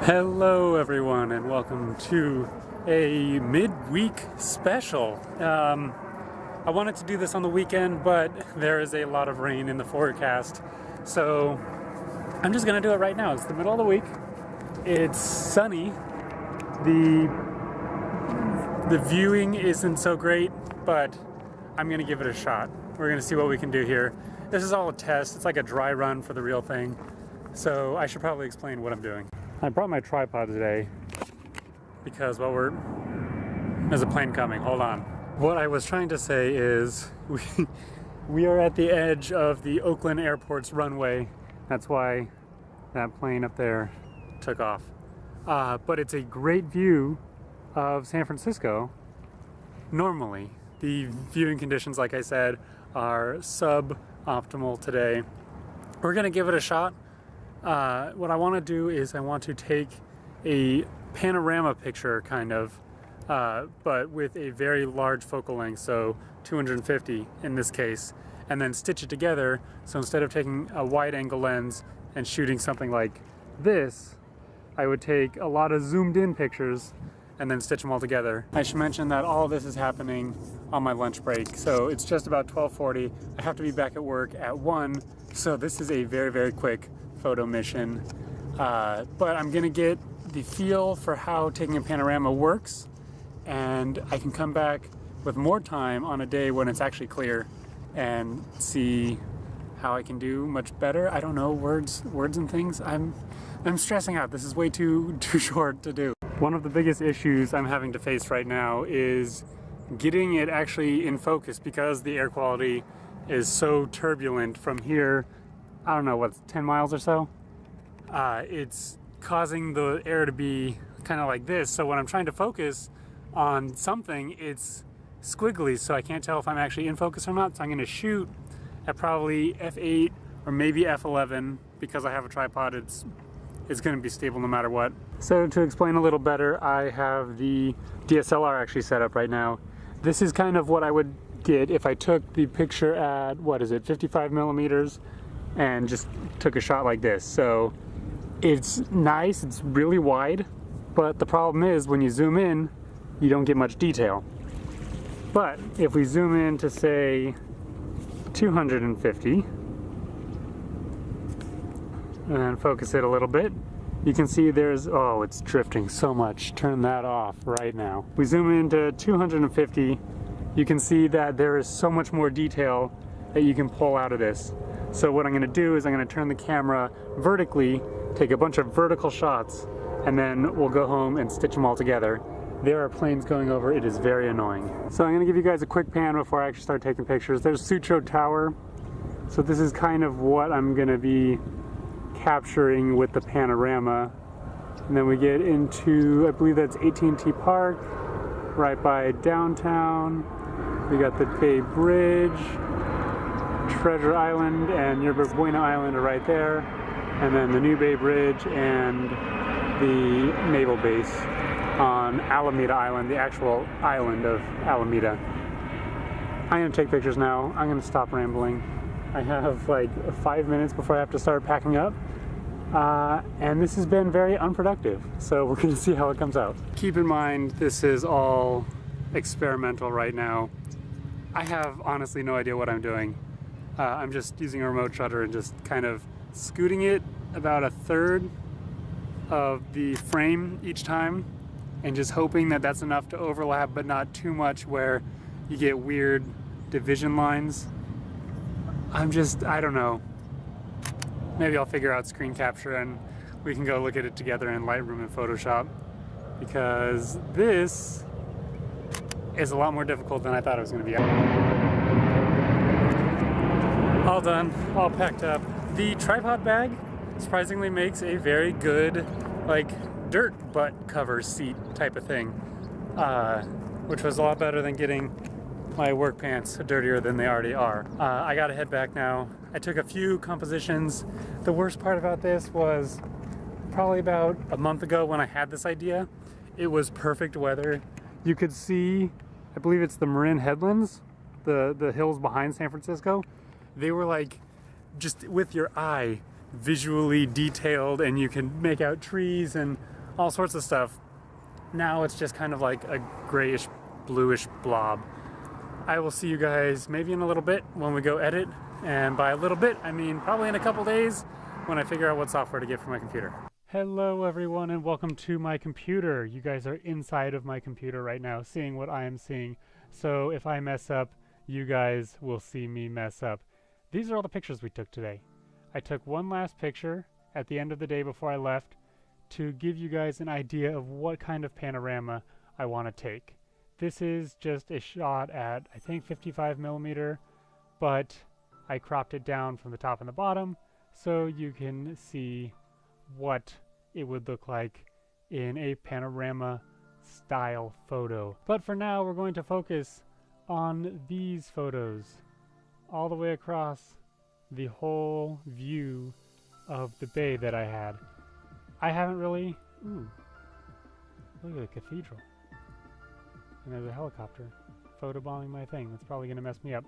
Hello everyone and welcome to a midweek special. I wanted to do this on the weekend, but there is a lot of rain in the forecast, so I'm just gonna do it right now. It's the middle of the week, it's sunny, the viewing isn't so great, but I'm gonna give it a shot. We're gonna see what we can do here. This is all a test, it's like a dry run for the real thing, so I should probably explain what I'm doing. I brought my tripod today because, well, there's a plane coming, hold on. What I was trying to say is we are at the edge of the Oakland Airport's runway. That's why that plane up there took off. But it's a great view of San Francisco. Normally, the viewing conditions, like I said, are suboptimal today. We're gonna give it a shot. What I want to do is I want to take a panorama picture, kind of, but with a very large focal length, so 250 in this case, and then stitch it together. So instead of taking a wide angle lens and shooting something like this, I would take a lot of zoomed in pictures and then stitch them all together. I should mention that all of this is happening on my lunch break, so it's just about 12:40. I have to be back at work at 1, so this is a very, very quick photo mission, but I'm gonna get the feel for how taking a panorama works, and I can come back with more time on a day when it's actually clear and see how I can do much better. I don't know, words and things. I'm stressing out. This is way too short to do. One of the biggest issues I'm having to face right now is getting it actually in focus because the air quality is so turbulent from here. I don't know, what's 10 miles or so? It's causing the air to be kind of like this, so when I'm trying to focus on something, it's squiggly, so I can't tell if I'm actually in focus or not, so I'm going to shoot at probably f8 or maybe f11. Because I have a tripod, it's going to be stable no matter what. So to explain a little better, I have the DSLR actually set up right now. This is kind of what I would get if I took the picture at, 55 millimeters, and just took a shot like this. So it's nice, it's really wide, but the problem is when you zoom in, you don't get much detail. But if we zoom in to say 250 and focus it a little bit, you can see there's, oh, it's drifting so much. Turn that off right now. We zoom into 250, you can see that there is so much more detail that you can pull out of this. So what I'm going to do is I'm going to turn the camera vertically, take a bunch of vertical shots, and then we'll go home and stitch them all together. There are planes going over, it is very annoying. So I'm going to give you guys a quick pan before I actually start taking pictures. There's Sutro Tower. So this is kind of what I'm going to be capturing with the panorama. And then we get into, I believe that's AT&T Park, right by downtown. We got the Bay Bridge, Treasure Island and Yerba Buena Island are right there, and then the New Bay Bridge and the naval base on Alameda Island, the actual island of Alameda. I'm gonna take pictures now. I'm gonna stop rambling. I have like 5 minutes before I have to start packing up, and this has been very unproductive, so we're gonna see how it comes out. Keep in mind, this is all experimental right now. I have honestly no idea what I'm doing. I'm just using a remote shutter and just kind of scooting it about a third of the frame each time and just hoping that that's enough to overlap but not too much where you get weird division lines. I don't know. Maybe I'll figure out screen capture and we can go look at it together in Lightroom and Photoshop, because this is a lot more difficult than I thought it was going to be. All done, all packed up. The tripod bag surprisingly makes a very good, like, dirt butt cover seat type of thing, which was a lot better than getting my work pants dirtier than they already are. I gotta head back now. I took a few compositions. The worst part about this was probably about a month ago when I had this idea. It was perfect weather. You could see, I believe it's the Marin Headlands, the hills behind San Francisco. They were like, just with your eye, visually detailed and you can make out trees and all sorts of stuff. Now it's just kind of like a grayish, bluish blob. I will see you guys maybe in a little bit when we go edit, and by a little bit I mean probably in a couple days when I figure out what software to get for my computer. Hello everyone and welcome to my computer. You guys are inside of my computer right now seeing what I am seeing. So if I mess up, you guys will see me mess up. These are all the pictures we took today. I took one last picture at the end of the day before I left to give you guys an idea of what kind of panorama I want to take. This is just a shot at, I think, 55mm, but I cropped it down from the top and the bottom so you can see what it would look like in a panorama style photo. But for now, we're going to focus on these photos all the way across the whole view of the bay that I had. I haven't really... Ooh, look at the cathedral. And there's a helicopter photobombing my thing. That's probably going to mess me up.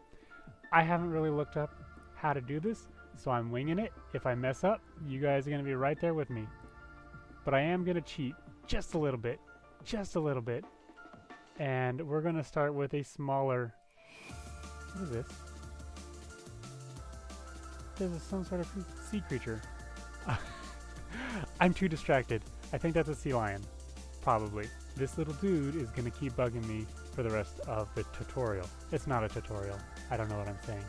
I haven't really looked up how to do this, so I'm winging it. If I mess up, you guys are going to be right there with me. But I am going to cheat just a little bit. Just a little bit. And we're going to start with a smaller... What is this? There's some sort of sea creature. I'm too distracted. I think that's a sea lion. Probably. This little dude is going to keep bugging me for the rest of the tutorial. It's not a tutorial. I don't know what I'm saying.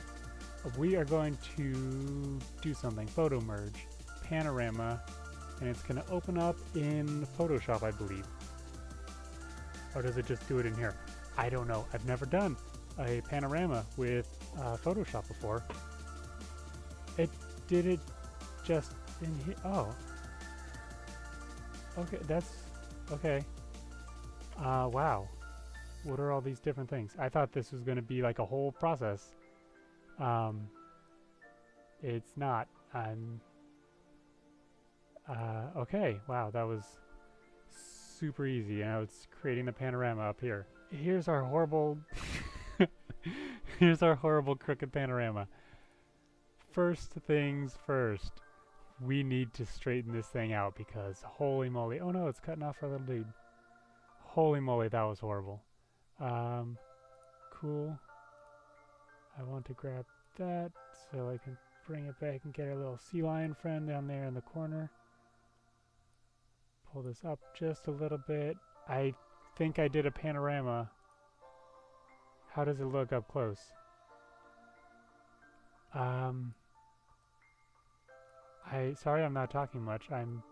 We are going to do something. Photo merge. Panorama. And it's going to open up in Photoshop, I believe. Or does it just do it in here? I don't know. I've never done a panorama with Photoshop before. It did it just in here. Oh. Okay, that's... Okay. Wow. What are all these different things? I thought this was going to be like a whole process. It's not. Okay. Wow, that was super easy. Now it's creating the panorama up here. Here's our horrible... Here's our horrible crooked panorama. First things first. We need to straighten this thing out because holy moly. Oh no, it's cutting off our little dude. Holy moly, that was horrible. Cool. I want to grab that so I can bring it back and get our little sea lion friend down there in the corner. Pull this up just a little bit. I think I did a panorama. How does it look up close? Sorry I'm not talking much. I'm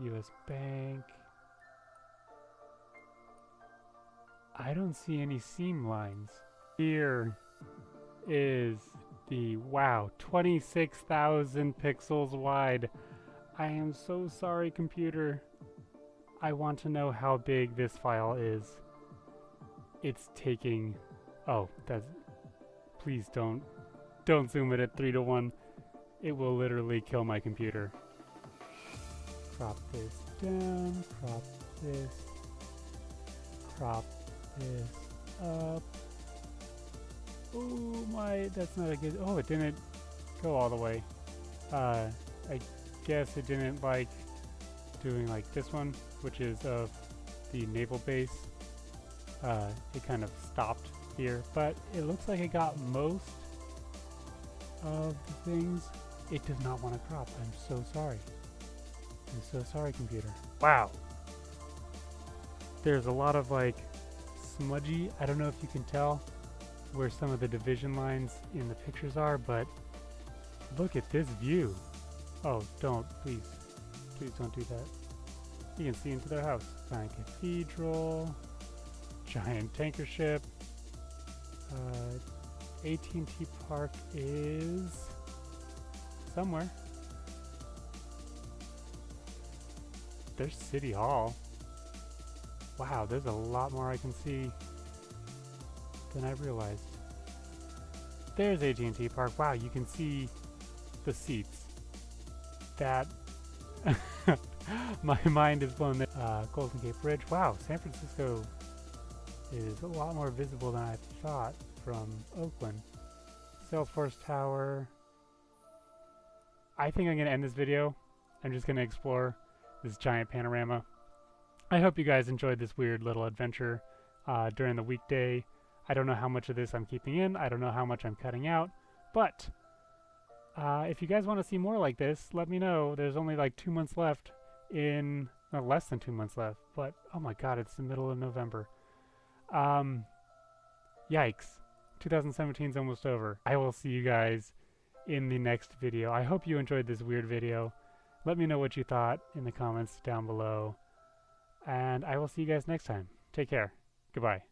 US Bank. I don't see any seam lines. Here is the, wow, 26,000 pixels wide. I am so sorry, computer. I want to know how big this file is. It's taking, oh, that's, please don't zoom it at 3:1. It will literally kill my computer. Crop this down, crop this, crop this up. Oh my, that's not a good, oh, it didn't go all the way. I guess it didn't like doing like this one, which is of the naval base. It kind of stopped here, but it looks like it got most of the things. It does not want to crop. I'm so sorry. I'm so sorry, computer. Wow. There's a lot of like smudgy, I don't know if you can tell where some of the division lines in the pictures are, but look at this view. Oh, don't, please. Please don't do that. You can see into their house. Giant cathedral, giant tanker ship. AT&T Park is somewhere. There's City Hall. Wow, there's a lot more I can see than I realized. There's AT&T Park. Wow, you can see the seats. That... my mind is blown. Golden Gate Bridge. Wow, San Francisco is a lot more visible than I thought from Oakland. Salesforce Tower. I think I'm going to end this video. I'm just going to explore this giant panorama. I hope you guys enjoyed this weird little adventure during the weekday. I don't know how much of this I'm keeping in. I don't know how much I'm cutting out. But if you guys want to see more like this, let me know. There's only like 2 months left in... no, less than 2 months left. But, oh my god, it's the middle of November. Yikes. 2017 is almost over. I will see you guys in the next video. I hope you enjoyed this weird video. Let me know what you thought in the comments down below. And I will see you guys next time. Take care. Goodbye.